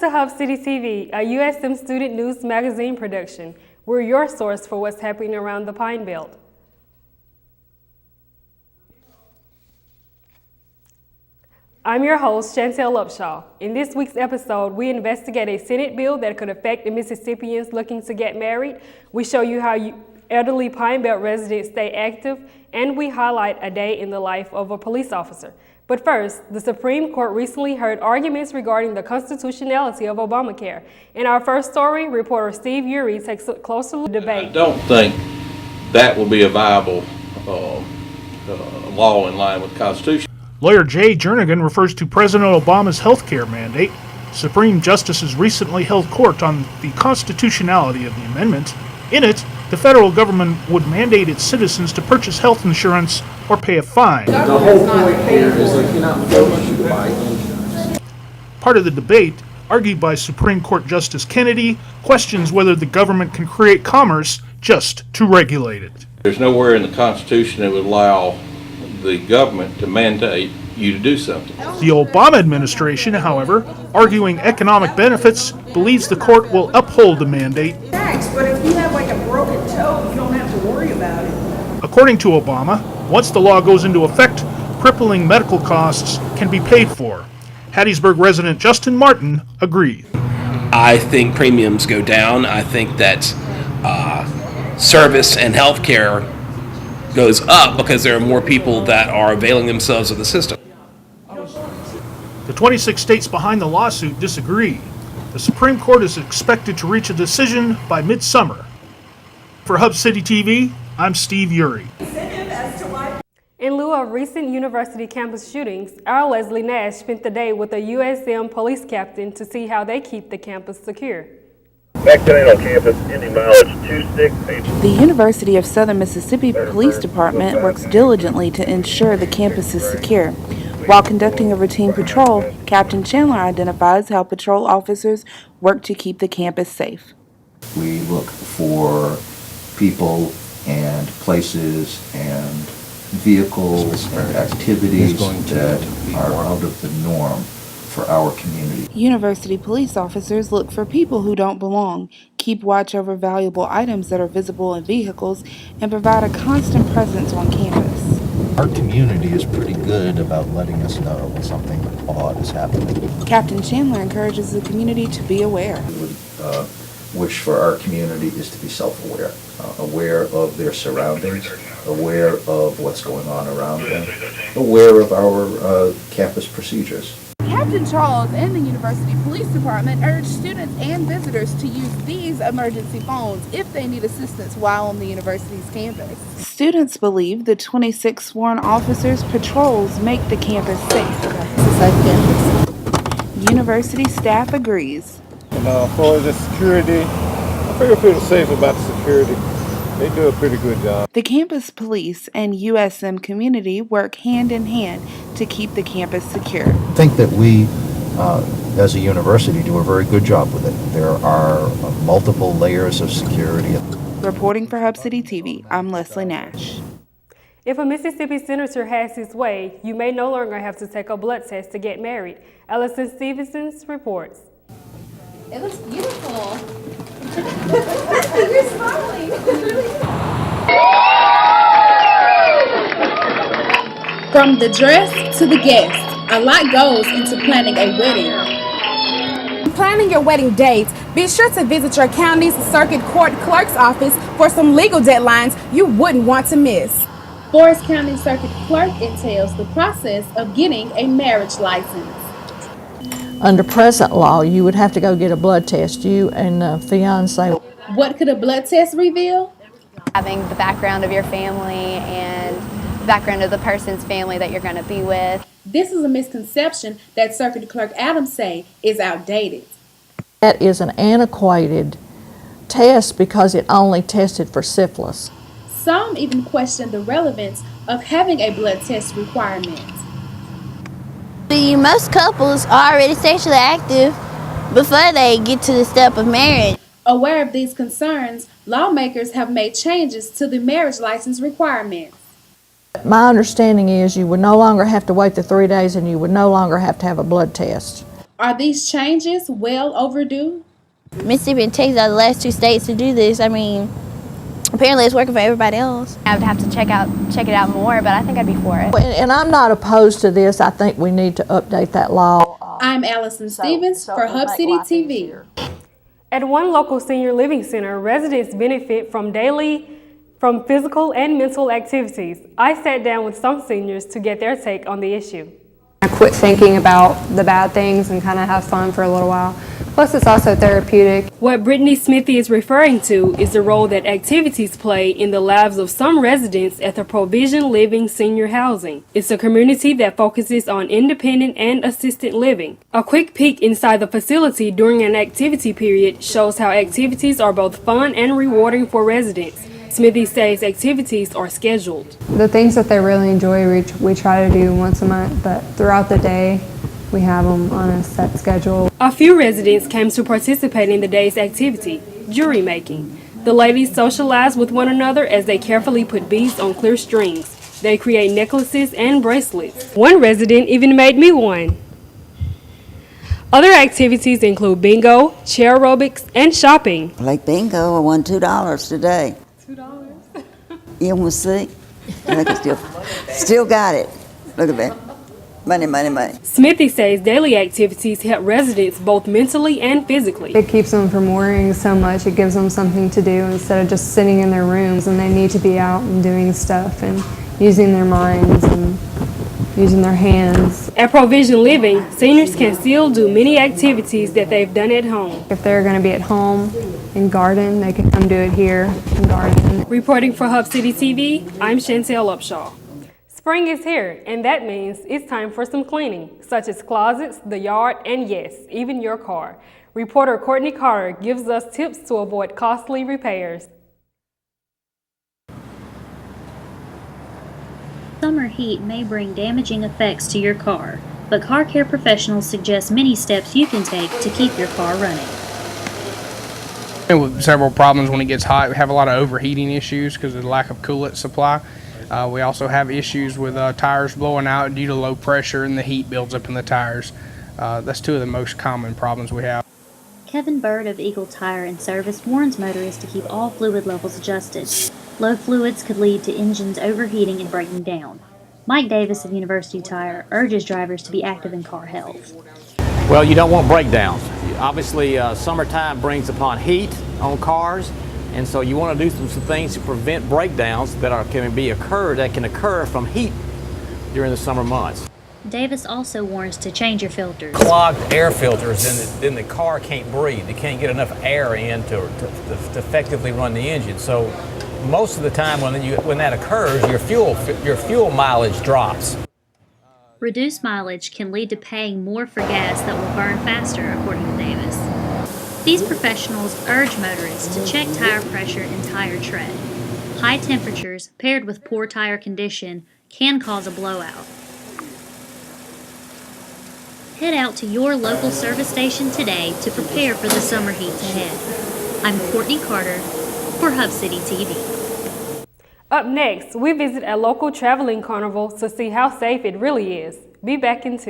to Hub City TV, a USM student news magazine production. We're your source for what's happening around the Pine Belt. I'm your host, Chantel Upshaw. In this week's episode, we investigate a Senate bill that could affect the Mississippians looking to get married. We show you how elderly Pine Belt residents stay active, and we highlight a day in the life of a police officer. But first, the Supreme Court recently heard arguments regarding the constitutionality of Obamacare. In our first story, reporter Steve Uri takes a closer look at the debate. I don't think that will be a viable law in line with the Constitution. Lawyer Jay Jernigan refers to President Obama's health care mandate. Supreme justices recently held court on the constitutionality of the amendment. In it, the federal government would mandate its citizens to purchase health insurance or pay a fine. The whole point here is that you're not forced to buy insurance. Part of the debate, argued by Supreme Court Justice Kennedy, questions whether the government can create commerce just to regulate it. There's nowhere in the Constitution that would allow the government to mandate you to do something. The Obama administration, however, arguing economic benefits, believes the court will uphold the mandate. But if you have like a broken toe, you don't have to worry about it. According to Obama, once the law goes into effect, crippling medical costs can be paid for. Hattiesburg resident Justin Martin agreed. I think premiums go down. I think that service and health care goes up because there are more people that are availing themselves of the system. The 26 states behind the lawsuit disagree. The Supreme Court is expected to reach a decision by midsummer. For Hub City TV, I'm Steve Uri. In lieu of recent university campus shootings, our Leslie Nash spent the day with a USM police captain to see how they keep the campus secure. Back tonight on campus, ending mileage 268. The University of Southern Mississippi Police Department works diligently to ensure the campus is secure. While conducting a routine patrol, Captain Chandler identifies how patrol officers work to keep the campus safe. We look for people and places and vehicles and activities that are out of the norm for our community. University police officers look for people who don't belong, keep watch over valuable items that are visible in vehicles, and provide a constant presence on campus. Our community is pretty good about letting us know when something odd is happening. Captain Chandler encourages the community to be aware. Which for our community is to be self-aware, aware of their surroundings, aware of what's going on around them, aware of our campus procedures. Captain Charles and the University Police Department urge students and visitors to use these emergency phones if they need assistance while on the university's campus. Students believe the 26 sworn officers' patrols make the campus safe. It's a safe campus. University staff agrees. And for the security, I feel safe about the security. They do a pretty good job. The campus police and USM community work hand in hand to keep the campus secure. I think that we, as a university, do a very good job with it. There are multiple layers of security. Reporting for Hub City TV, I'm Leslie Nash. If a Mississippi senator has his way, you may no longer have to take a blood test to get married. Ellison Stevenson reports. It looks beautiful. You're smiling. From the dress to the guest, a lot goes into planning a wedding. Planning your wedding dates, be sure to visit your county's circuit court clerk's office for some legal deadlines you wouldn't want to miss. Forrest County Circuit Clerk entails the process of getting a marriage license. Under present law, you would have to go get a blood test, you and the fiance. What could a blood test reveal? Having the background of your family and the background of the person's family that you're going to be with. This is a misconception that Circuit Clerk Adams say is outdated. That is an antiquated test because it only tested for syphilis. Some even question the relevance of having a blood test requirement. Most couples are already sexually active before they get to the step of marriage. Aware of these concerns, lawmakers have made changes to the marriage license requirements. My understanding is you would no longer have to wait the 3 days and you would no longer have to have a blood test. Are these changes well overdue? Mississippi and Texas are the last two states to do this. I mean, apparently it's working for everybody else. I would have to check it out more, but I think I'd be for it. And I'm not opposed to this. I think we need to update that law. I'm Allison Stevens for Hub City TV. At one local senior living center, residents benefit from physical and mental activities. I sat down with some seniors to get their take on the issue. I quit thinking about the bad things and kind of have fun for a little while. Plus, it's also therapeutic. What Brittany Smithy is referring to is the role that activities play in the lives of some residents at the Provision Living Senior Housing. It's a community that focuses on independent and assisted living. A quick peek inside the facility during an activity period shows how activities are both fun and rewarding for residents. Smithy says activities are scheduled. The things that they really enjoy, we try to do once a month, but throughout the day, we have them on a set schedule. A few residents came to participate in the day's activity, jewelry making. The ladies socialize with one another as they carefully put beads on clear strings. They create necklaces and bracelets. One resident even made me one. Other activities include bingo, chair aerobics, and shopping. Like bingo, I won $2 today. $2? You want to see? I can still got it. Look at that. Money, money, money. Smithy says daily activities help residents both mentally and physically. It keeps them from worrying so much. It gives them something to do instead of just sitting in their rooms, and they need to be out and doing stuff and using their minds and using their hands. At Provision Living, seniors can still do many activities that they've done at home. If they're going to be at home and garden, they can come do it here and garden. Reporting for Hub City TV, I'm Chantel Upshaw. Spring is here, and that means it's time for some cleaning, such as closets, the yard, and yes, even your car. Reporter Courtney Carter gives us tips to avoid costly repairs. Summer heat may bring damaging effects to your car, but car care professionals suggest many steps you can take to keep your car running. With several problems when it gets hot. We have a lot of overheating issues because of the lack of coolant supply. We also have issues with tires blowing out due to low pressure and the heat builds up in the tires. That's two of the most common problems we have. Kevin Bird of Eagle Tire and Service warns motorists to keep all fluid levels adjusted. Low fluids could lead to engines overheating and breaking down. Mike Davis of University Tire urges drivers to be active in car health. Well, you don't want breakdowns. Obviously, summertime brings upon heat on cars, and so you want to do some things to prevent breakdowns that can occur from heat during the summer months. Davis also warns to change your filters. Clogged air filters, then the car can't breathe. It can't get enough air in to effectively run the engine. So most of the time when that occurs, your fuel mileage drops. Reduced mileage can lead to paying more for gas that will burn faster, according to Davis. These professionals urge motorists to check tire pressure and tire tread. High temperatures paired with poor tire condition can cause a blowout. Head out to your local service station today to prepare for the summer heat ahead. I'm Courtney Carter for Hub City TV. Up next, we visit a local traveling carnival to see how safe it really is. Be back in 2.